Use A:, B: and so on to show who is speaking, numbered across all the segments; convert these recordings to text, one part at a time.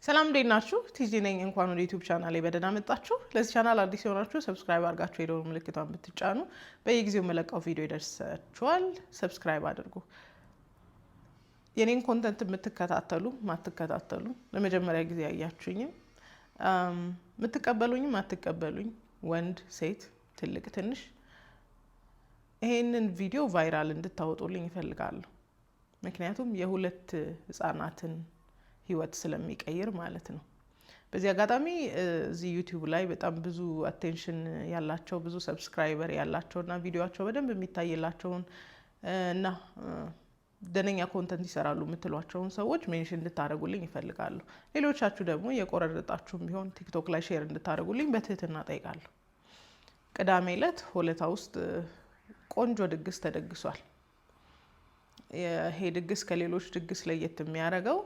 A: ሰላም እንዴት ናችሁ? ቲጂ ነኝ። እንኳን ወደ ዩቲዩብ ቻናሌ በደህና መጣችሁ። ለዚህ ቻናል አዲስ የሆናችሁ ሰብስክራይብ አድርጋችሁ የደወል ምልክቷን ብትጫኑ በየጊዜው መለቀው ቪዲዮ ይደርሳችኋል። ሰብስክራይብ አድርጉ። የኔን ኮንተንት የምትከታተሉ ማትከታተሉ ለመጀመሪያ ጊዜ ያያችሁኝም የምትቀበሉኝም አትቀበሉኝ ወንድ ሴት ትልቅ ትንሽ ይሄንን ቪዲዮ ቫይራል እንድታወጡልኝ እፈልጋለሁ። ምክንያቱም የሁለት ህፃናትን ህይወት ስለሚቀይር ማለት ነው። በዚህ አጋጣሚ እዚህ ዩቲዩብ ላይ በጣም ብዙ አቴንሽን ያላቸው ብዙ ሰብስክራይበር ያላቸውና ቪዲዮአቸው በደንብ የሚታይላቸውን እና ደነኛ ኮንተንት ይሰራሉ የምትሏቸውን ሰዎች ሜንሽን እንድታደርጉልኝ ይፈልጋለሁ። ሌሎቻችሁ ደግሞ የቆረጣችሁም ቢሆን ቲክቶክ ላይ ሼር እንድታደርጉልኝ በትህትና ጠይቃለሁ። ቅዳሜ ዕለት ሆለታ ውስጥ ቆንጆ ድግስ ተደግሷል። ይሄ ድግስ ከሌሎች ድግስ ለየት የሚያደርገው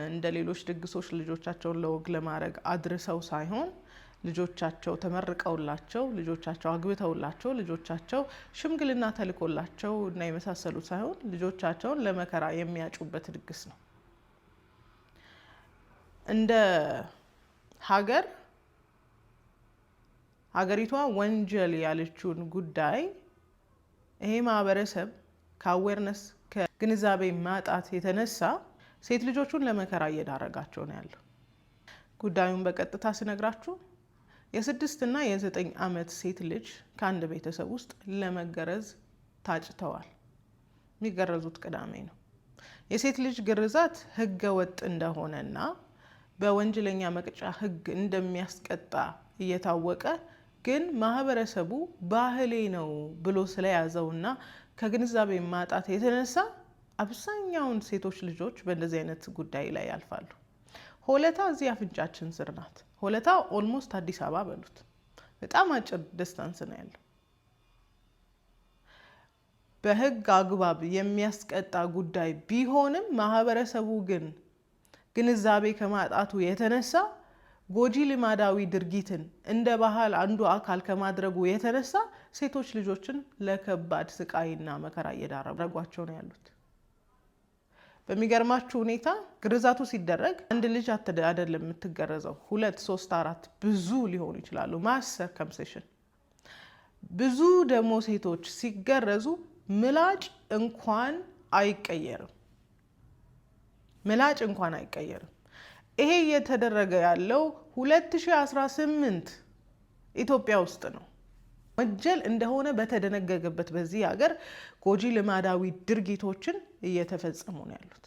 A: እንደ ሌሎች ድግሶች ልጆቻቸውን ለወግ ለማድረግ አድርሰው ሳይሆን ልጆቻቸው ተመርቀውላቸው ልጆቻቸው አግብተውላቸው ልጆቻቸው ሽምግልና ተልኮላቸው እና የመሳሰሉት ሳይሆን ልጆቻቸውን ለመከራ የሚያጩበት ድግስ ነው። እንደ ሀገሪቷ ወንጀል ያለችውን ጉዳይ ይሄ ማህበረሰብ ከአዌርነስ ከግንዛቤ ማጣት የተነሳ ሴት ልጆቹን ለመከራ እየዳረጋቸው ነው ያለው። ጉዳዩን በቀጥታ ስነግራችሁ የ6 እና የ9 ዓመት ሴት ልጅ ከአንድ ቤተሰብ ውስጥ ለመገረዝ ታጭተዋል። የሚገረዙት ቅዳሜ ነው። የሴት ልጅ ግርዛት ህገ ወጥ እንደሆነና በወንጀለኛ መቅጫ ህግ እንደሚያስቀጣ እየታወቀ ግን ማህበረሰቡ ባህሌ ነው ብሎ ስለያዘውና ከግንዛቤ ማጣት የተነሳ አብዛኛውን ሴቶች ልጆች በእንደዚህ አይነት ጉዳይ ላይ ያልፋሉ። ሆለታ እዚህ አፍንጫችን ስር ናት። ሆለታ ኦልሞስት አዲስ አበባ በሉት። በጣም አጭር ዲስታንስ ነው ያለው። በህግ አግባብ የሚያስቀጣ ጉዳይ ቢሆንም ማህበረሰቡ ግን ግንዛቤ ከማጣቱ የተነሳ ጎጂ ልማዳዊ ድርጊትን እንደ ባህል አንዱ አካል ከማድረጉ የተነሳ ሴቶች ልጆችን ለከባድ ስቃይና መከራ እየዳረጓቸው ነው ያሉት። በሚገርማችሁ ሁኔታ ግርዛቱ ሲደረግ አንድ ልጅ አይደለም የምትገረዘው፣ 2 3 4 ብዙ ሊሆኑ ይችላሉ። ማስ ሰርከምሴሽን ብዙ ደግሞ ሴቶች ሲገረዙ ምላጭ እንኳን አይቀየርም። ይሄ እየተደረገ ያለው 2018 ኢትዮጵያ ውስጥ ነው። ወንጀል እንደሆነ በተደነገገበት በዚህ ሀገር ጎጂ ልማዳዊ ድርጊቶችን እየተፈጸሙ ነው ያሉት።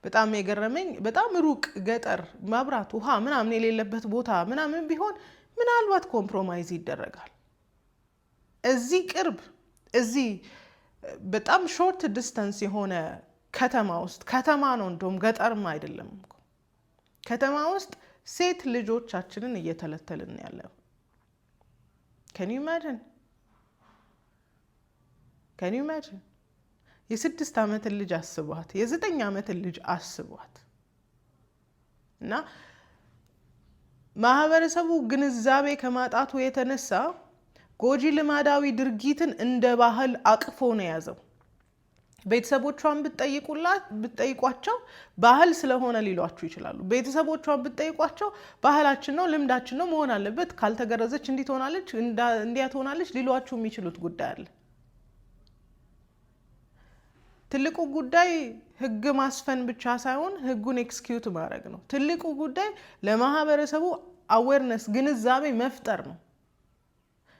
A: በጣም የገረመኝ በጣም ሩቅ ገጠር መብራት ውሃ ምናምን የሌለበት ቦታ ምናምን ቢሆን ምናልባት ኮምፕሮማይዝ ይደረጋል። እዚህ ቅርብ እዚህ በጣም ሾርት ዲስታንስ የሆነ ከተማ ውስጥ ከተማ ነው እንደውም ገጠርም አይደለም እኮ ከተማ ውስጥ ሴት ልጆቻችንን እየተለተልን ያለው can you imagine የ6 ዓመትን ልጅ አስቧት፣ የ9 ዓመትን ልጅ አስቧት። እና ማህበረሰቡ ግንዛቤ ከማጣቱ የተነሳ ጎጂ ልማዳዊ ድርጊትን እንደ ባህል አቅፎ ነው የያዘው። ቤተሰቦቿን ብትጠይቋቸው ባህል ስለሆነ ሊሏችሁ ይችላሉ። ቤተሰቦቿን ብትጠይቋቸው ባህላችን ነው ልምዳችን ነው መሆን አለበት፣ ካልተገረዘች እንዲህ ትሆናለች እንዲያ ትሆናለች ሊሏችሁ የሚችሉት ጉዳይ አለ። ትልቁ ጉዳይ ህግ ማስፈን ብቻ ሳይሆን ህጉን ኤክስኪዩት ማድረግ ነው። ትልቁ ጉዳይ ለማህበረሰቡ አዌርነስ ግንዛቤ መፍጠር ነው።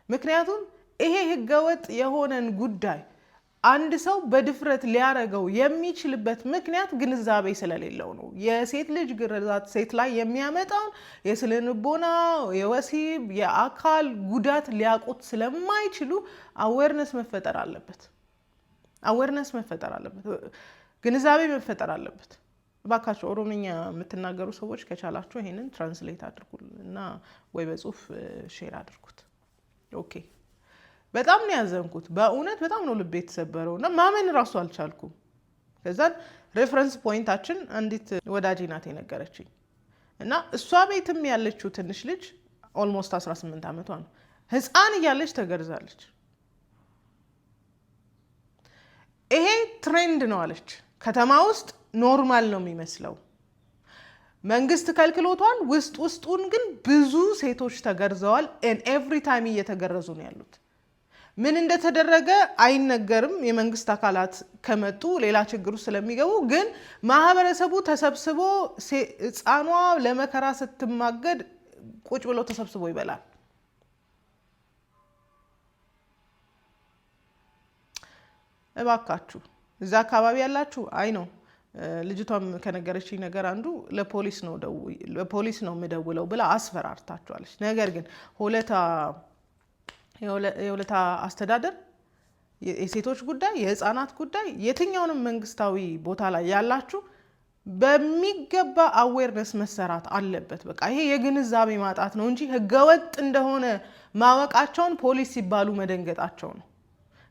A: ምክንያቱም ይሄ ህገወጥ የሆነን ጉዳይ አንድ ሰው በድፍረት ሊያረገው የሚችልበት ምክንያት ግንዛቤ ስለሌለው ነው። የሴት ልጅ ግርዛት ሴት ላይ የሚያመጣውን የስነ-ልቦና የወሲብ የአካል ጉዳት ሊያውቁት ስለማይችሉ አዌርነስ መፈጠር አለበት። ግንዛቤ መፈጠር አለበት። እባካችሁ ኦሮምኛ የምትናገሩ ሰዎች ከቻላችሁ ይሄንን ትራንስሌት አድርጉና ወይ በጽሁፍ ሼር አድርጉት። ኦኬ። በጣም ነው ያዘንኩት። በእውነት በጣም ነው ልቤ የተሰበረው እና ማመን ራሱ አልቻልኩም። ከዛን ሬፈረንስ ፖይንታችን አንዲት ወዳጄ ናት የነገረችኝ እና እሷ ቤትም ያለችው ትንሽ ልጅ ኦልሞስት 18 ዓመቷ ነው። ህፃን እያለች ተገርዛለች። ይሄ ትሬንድ ነው አለች። ከተማ ውስጥ ኖርማል ነው የሚመስለው። መንግስት ከልክሎቷል፣ ውስጡን ግን ብዙ ሴቶች ተገርዘዋል። and every time እየተገረዙ ነው ያሉት። ምን እንደተደረገ አይነገርም። የመንግስት አካላት ከመጡ ሌላ ችግሩ ስለሚገቡ ግን ማህበረሰቡ ተሰብስቦ ህፃኗ ለመከራ ስትማገድ ቁጭ ብሎ ተሰብስቦ ይበላል። እባካችሁ እዛ አካባቢ ያላችሁ አይ ነው ልጅቷም ከነገረችኝ ነገር አንዱ ለፖሊስ ነው የምደውለው ብላ አስፈራርታቸዋለች። ነገር ግን የሆለታ አስተዳደር የሴቶች ጉዳይ የህፃናት ጉዳይ የትኛውንም መንግስታዊ ቦታ ላይ ያላችሁ በሚገባ አዌርነስ መሰራት አለበት። በቃ ይሄ የግንዛቤ ማጣት ነው እንጂ ህገወጥ እንደሆነ ማወቃቸውን ፖሊስ ሲባሉ መደንገጣቸው ነው።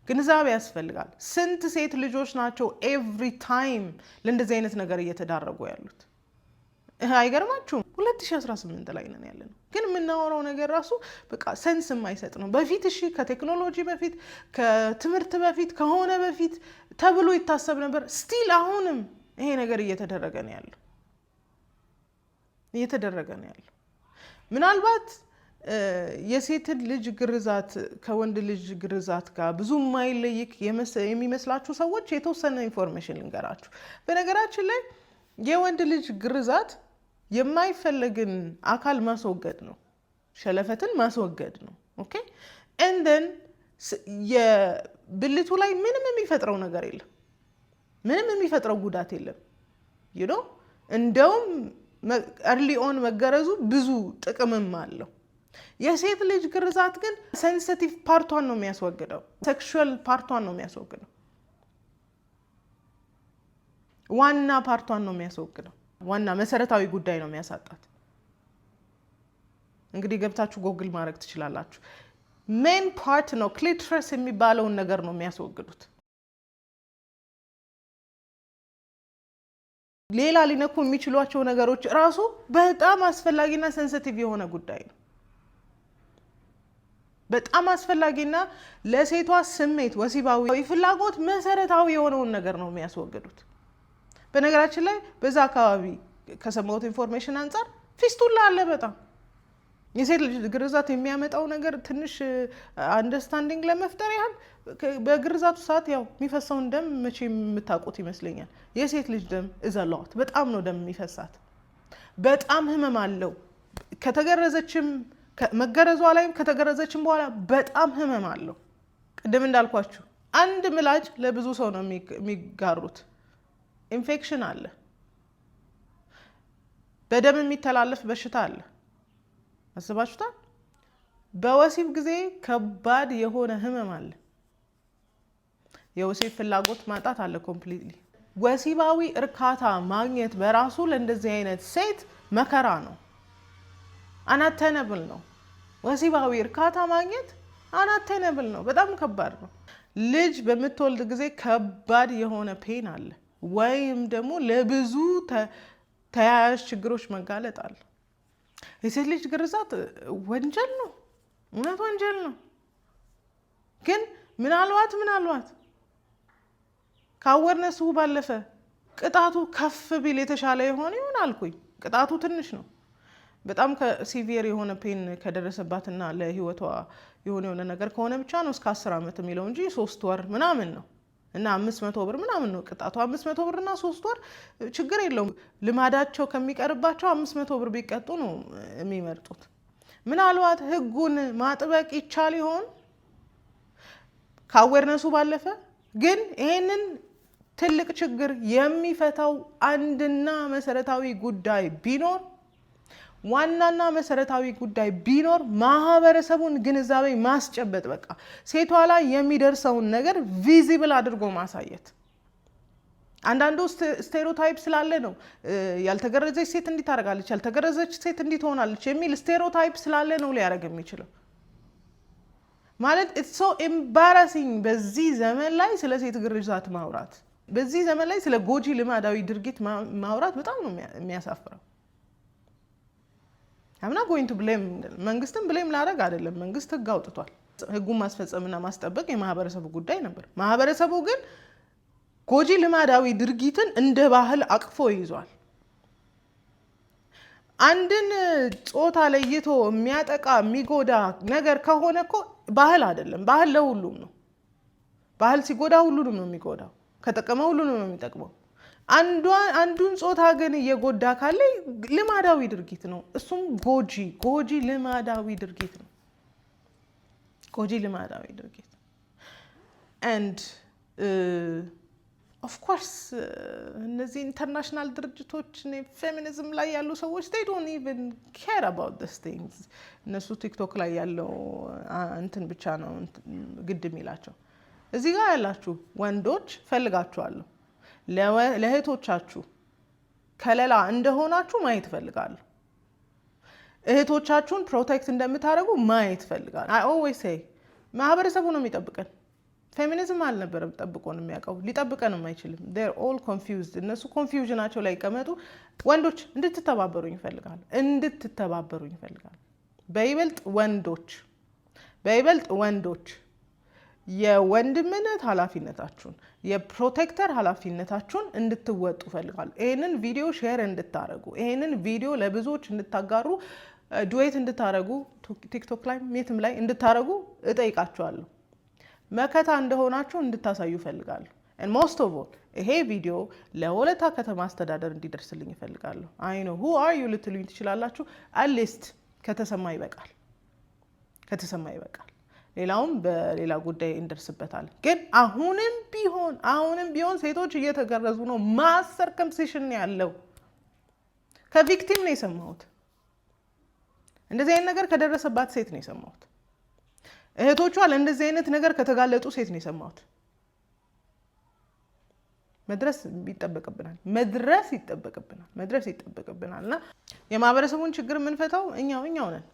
A: ግንዛቤ ያስፈልጋል። ስንት ሴት ልጆች ናቸው ኤቭሪ ታይም ለእንደዚህ አይነት ነገር እየተዳረጉ ያሉት? አይገርማችሁም? 2018 ላይ ነን ያለነው፣ ግን የምናወራው ነገር ራሱ በቃ ሰንስ የማይሰጥ ነው። በፊት እሺ ከቴክኖሎጂ በፊት ከትምህርት በፊት ከሆነ በፊት ተብሎ ይታሰብ ነበር። ስቲል አሁንም ይሄ ነገር እየተደረገ ነው ያለው ምናልባት የሴትን ልጅ ግርዛት ከወንድ ልጅ ግርዛት ጋር ብዙ ማይለይክ የሚመስላችሁ ሰዎች የተወሰነ ኢንፎርሜሽን ልንገራችሁ። በነገራችን ላይ የወንድ ልጅ ግርዛት የማይፈልግን አካል ማስወገድ ነው፣ ሸለፈትን ማስወገድ ነው። ኦኬ እንደን የብልቱ ላይ ምንም የሚፈጥረው ነገር የለም፣ ምንም የሚፈጥረው ጉዳት የለም። እንደውም early on መገረዙ ብዙ ጥቅምም አለው። የሴት ልጅ ግርዛት ግን ሴንሲቲቭ ፓርቷን ነው የሚያስወግደው፣ ሴክሹዋል ፓርቷን ነው የሚያስወግደው፣ ዋና ፓርቷን ነው የሚያስወግደው፣ ዋና መሰረታዊ ጉዳይ ነው የሚያሳጣት። እንግዲህ ገብታችሁ ጎግል ማድረግ ትችላላችሁ። ሜን ፓርት ነው ክሊትረስ የሚባለውን ነገር ነው የሚያስወግዱት። ሌላ ሊነኩ የሚችሏቸው ነገሮች ራሱ በጣም አስፈላጊና ሴንሲቲቭ የሆነ ጉዳይ ነው። በጣም አስፈላጊና ለሴቷ ስሜት ወሲባዊ ፍላጎት መሰረታዊ የሆነውን ነገር ነው የሚያስወግዱት። በነገራችን ላይ በዛ አካባቢ ከሰማሁት ኢንፎርሜሽን አንፃር ፊስቱላ አለ። በጣም የሴት ልጅ ግርዛት የሚያመጣው ነገር ትንሽ አንደርስታንዲንግ ለመፍጠር ያህል በግርዛቱ ሰዓት ያው የሚፈሰውን ደም መቼ የምታውቁት ይመስለኛል። የሴት ልጅ ደም እዘላዋት በጣም ነው ደም የሚፈሳት። በጣም ህመም አለው። ከተገረዘችም መገረዟ ላይም ከተገረዘችም በኋላ በጣም ህመም አለው። ቅድም እንዳልኳችሁ አንድ ምላጭ ለብዙ ሰው ነው የሚጋሩት። ኢንፌክሽን አለ፣ በደም የሚተላለፍ በሽታ አለ። አስባችሁታል? በወሲብ ጊዜ ከባድ የሆነ ህመም አለ። የወሲብ ፍላጎት ማጣት አለ ኮምፕሊትሊ። ወሲባዊ እርካታ ማግኘት በራሱ ለእንደዚህ አይነት ሴት መከራ ነው፣ አናተነብል ነው። ወሲባዊ እርካታ ማግኘት አናተነብል ነው፣ በጣም ከባድ ነው። ልጅ በምትወልድ ጊዜ ከባድ የሆነ ፔን አለ፣ ወይም ደግሞ ለብዙ ተያያዥ ችግሮች መጋለጥ አለ። የሴት ልጅ ግርዛት ወንጀል ነው፣ እውነት ወንጀል ነው። ግን ምናልባት ከአወርነሱ ባለፈ ቅጣቱ ከፍ ቢል የተሻለ የሆነ ይሆን አልኩኝ። ቅጣቱ ትንሽ ነው። በጣም ከሲቪየር የሆነ ፔን ከደረሰባትና ለህይወቷ የሆነ ነገር ከሆነ ብቻ ነው እስከ 10 ዓመት የሚለው እንጂ 3 ወር ምናምን ነው እና 500 ብር ምናምን ነው ቅጣቱ። 500 ብር እና 3 ወር ችግር የለውም። ልማዳቸው ከሚቀርባቸው 500 ብር ቢቀጡ ነው የሚመርጡት። ምናልባት ህጉን ማጥበቅ ይቻል ይሆን ከአዌርነሱ ባለፈ? ግን ይሄንን ትልቅ ችግር የሚፈታው አንድና መሰረታዊ ጉዳይ ቢኖር ዋናና መሰረታዊ ጉዳይ ቢኖር ማህበረሰቡን ግንዛቤ ማስጨበጥ። በቃ ሴቷ ላይ የሚደርሰውን ነገር ቪዚብል አድርጎ ማሳየት። አንዳንዱ ስቴሪዮታይፕ ስላለ ነው ያልተገረዘች ሴት እንዲህ ታደርጋለች፣ ያልተገረዘች ሴት እንዲህ ትሆናለች የሚል ስቴሪዮታይፕ ስላለ ነው ሊያደርግ የሚችለው። ማለት ኢትስ ሶ ኤምባራሲንግ በዚህ ዘመን ላይ ስለ ሴት ግርዛት ማውራት፣ በዚህ ዘመን ላይ ስለ ጎጂ ልማዳዊ ድርጊት ማውራት በጣም ነው የሚያሳፍረው። አምና ጎይንግ ቱ ብሌም መንግስትን ብሌም ላደርግ አይደለም። መንግስት ህግ አውጥቷል። ህጉን ማስፈጸምና ማስጠበቅ የማህበረሰቡ ጉዳይ ነበር። ማህበረሰቡ ግን ጎጂ ልማዳዊ ድርጊትን እንደ ባህል አቅፎ ይዟል። አንድን ጾታ ለይቶ የሚያጠቃ የሚጎዳ ነገር ከሆነ እኮ ባህል አይደለም። ባህል ለሁሉም ነው። ባህል ሲጎዳ ሁሉንም ነው የሚጎዳው፣ ከጠቀመ ሁሉንም ነው የሚጠቅመው። አንዱን ጾታ ግን እየጎዳ ካለ ልማዳዊ ድርጊት ነው። እሱም ጎጂ ልማዳዊ ድርጊት ነው። ጎጂ ልማዳዊ ድርጊት and of course እነዚህ ኢንተርናሽናል ድርጅቶች ፌሚኒዝም ላይ ያሉ ሰዎች they don't even care about these things። እነሱ ቲክቶክ ላይ ያለው እንትን ብቻ ነው ግድ የሚላቸው። እዚህ ጋር ያላችሁ ወንዶች ፈልጋችኋለሁ፣ ለእህቶቻችሁ ከለላ እንደሆናችሁ ማየት ፈልጋለሁ። እህቶቻችሁን ፕሮቴክት እንደምታደርጉ ማየት ፈልጋለሁ። I always say ማህበረሰቡ ነው የሚጠብቀን። ፌሚኒዝም አልነበረም ጠብቆን የሚያውቀው፣ ሊጠብቀንም አይችልም። they're all confused። እነሱ ኮንፊውዥናቸው ላይ ይቀመጡ። ወንዶች እንድትተባበሩኝ ይፈልጋል። በይበልጥ ወንዶች የወንድምነት ኃላፊነታችሁን የፕሮቴክተር ኃላፊነታችሁን እንድትወጡ ፈልጋለሁ። ይሄንን ቪዲዮ ሼር እንድታረጉ፣ ይሄንን ቪዲዮ ለብዙዎች እንድታጋሩ፣ ዱዌት እንድታረጉ፣ ቲክቶክ ላይ ሜትም ላይ እንድታረጉ እጠይቃችኋለሁ። መከታ እንደሆናችሁ እንድታሳዩ ፈልጋለሁ። and most of all ይሄ ቪዲዮ ለሆለታ ከተማ አስተዳደር እንዲደርስልኝ ይፈልጋለሁ። I know who are you ልትሉኝ ትችላላችሁ። አትሊስት ከተሰማ ይበቃል። ሌላውም በሌላ ጉዳይ እንደርስበታል። ግን አሁንም ቢሆን ሴቶች እየተገረዙ ነው። ማስ ሰርከምሲሽን ያለው ከቪክቲም ነው የሰማሁት። እንደዚህ አይነት ነገር ከደረሰባት ሴት ነው የሰማሁት። እህቶቿ ለእንደዚህ አይነት ነገር ከተጋለጡ ሴት ነው የሰማሁት። መድረስ ይጠበቅብናል እና የማህበረሰቡን ችግር የምንፈታው እኛው ነን።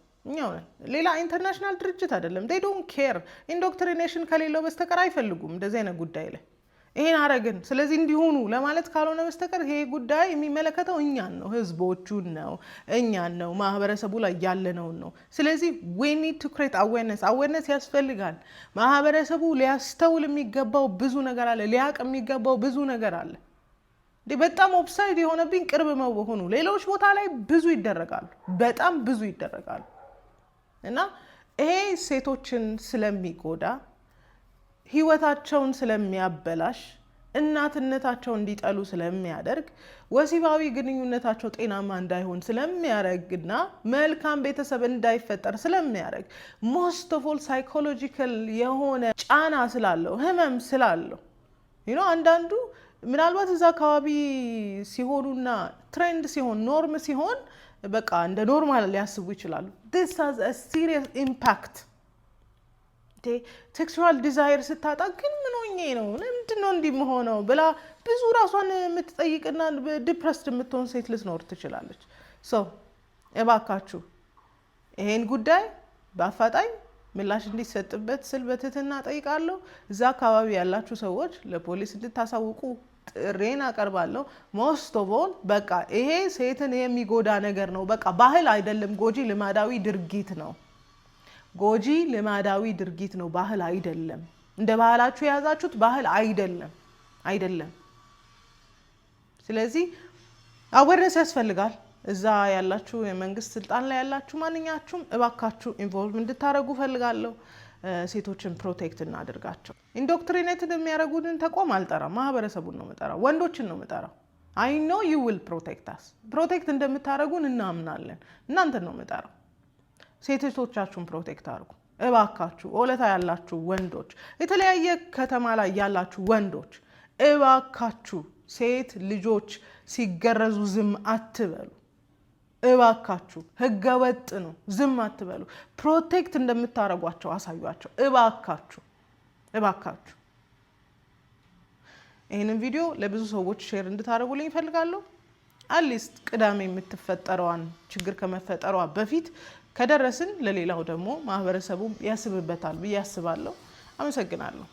A: ሌላ ኢንተርናሽናል ድርጅት አይደለም። they don't care ኢንዶክትሪኔሽን ከሌለው በስተቀር አይፈልጉም እንደዚህ አይነት ጉዳይ ላይ ይሄን አረግን ስለዚህ እንዲሆኑ ለማለት ካልሆነ በስተቀር ይሄ ጉዳይ የሚመለከተው እኛን ነው፣ ህዝቦቹን ነው፣ እኛን ነው፣ ማህበረሰቡ ላይ ያለነውን ነው። ስለዚህ we need to create awareness ያስፈልጋል። ማህበረሰቡ ሊያስተውል የሚገባው ብዙ ነገር አለ፣ ሊያቅ የሚገባው ብዙ ነገር አለ። በጣም ኦብሳይድ የሆነብኝ ቅርብ መሆኑ። ሌሎች ቦታ ላይ በጣም ብዙ ይደረጋሉ እና ይሄ ሴቶችን ስለሚጎዳ፣ ህይወታቸውን ስለሚያበላሽ፣ እናትነታቸውን እንዲጠሉ ስለሚያደርግ፣ ወሲባዊ ግንኙነታቸው ጤናማ እንዳይሆን ስለሚያደርግና መልካም ቤተሰብ እንዳይፈጠር ስለሚያደርግ ሞስት ኦፍ ኦል ሳይኮሎጂካል የሆነ ጫና ስላለው፣ ህመም ስላለው አንዳንዱ ምናልባት እዛ አካባቢ ሲሆኑና ትሬንድ ሲሆን ኖርም ሲሆን በቃ እንደ ኖርማል ሊያስቡ ይችላሉ። this has a serious impact። ሴክሹዋል ዲዛይር ስታጣ ግን ምን ሆኜ ነው ምንድነው እንዲመሆነው ብላ ብዙ ራሷን የምትጠይቅና ዲፕረስድ የምትሆን ሴት ልትኖር ትችላለች። እባካችሁ ይሄን ጉዳይ በአፋጣኝ ምላሽ እንዲሰጥበት ስል በትህትና ጠይቃለሁ። እዛ አካባቢ ያላችሁ ሰዎች ለፖሊስ እንድታሳውቁ ጥሬን አቀርባለሁ። ሞስት ኦፍ ኦል በቃ ይሄ ሴትን የሚጎዳ ነገር ነው። በቃ ባህል አይደለም፣ ጎጂ ልማዳዊ ድርጊት ነው። ባህል አይደለም። እንደ ባህላችሁ የያዛችሁት ባህል አይደለም። ስለዚህ አዌርነስ ያስፈልጋል። እዛ ያላችሁ የመንግስት ስልጣን ላይ ያላችሁ ማንኛችሁም እባካችሁ ኢንቮልቭ እንድታረጉ ፈልጋለሁ። ሴቶችን ፕሮቴክት እናድርጋቸው። ኢንዶክትሪኔትድ የሚያደርጉትን ተቋም አልጠራም፣ ማህበረሰቡን ነው የምጠራው፣ ወንዶችን ነው የምጠራው። I know you will protect us። ፕሮቴክት እንደምታደርጉን እናምናለን። እናንተን ነው የምጠራው። ሴቶቻችሁን ፕሮቴክት አድርጉ እባካችሁ። ሆለታ ያላችሁ ወንዶች፣ የተለያየ ከተማ ላይ ያላችሁ ወንዶች እባካችሁ ሴት ልጆች ሲገረዙ ዝም አትበሉ። እባካችሁ ህገ ወጥ ነው፣ ዝም አትበሉ። ፕሮቴክት እንደምታረጓቸው አሳዩአቸው እባካችሁ። ይህንን ቪዲዮ ለብዙ ሰዎች ሼር እንድታደርጉልኝ እፈልጋለሁ። አትሊስት ቅዳሜ የምትፈጠረዋን ችግር ከመፈጠሯ በፊት ከደረስን ለሌላው ደግሞ ማህበረሰቡ ያስብበታል ብዬ አስባለሁ። አመሰግናለሁ።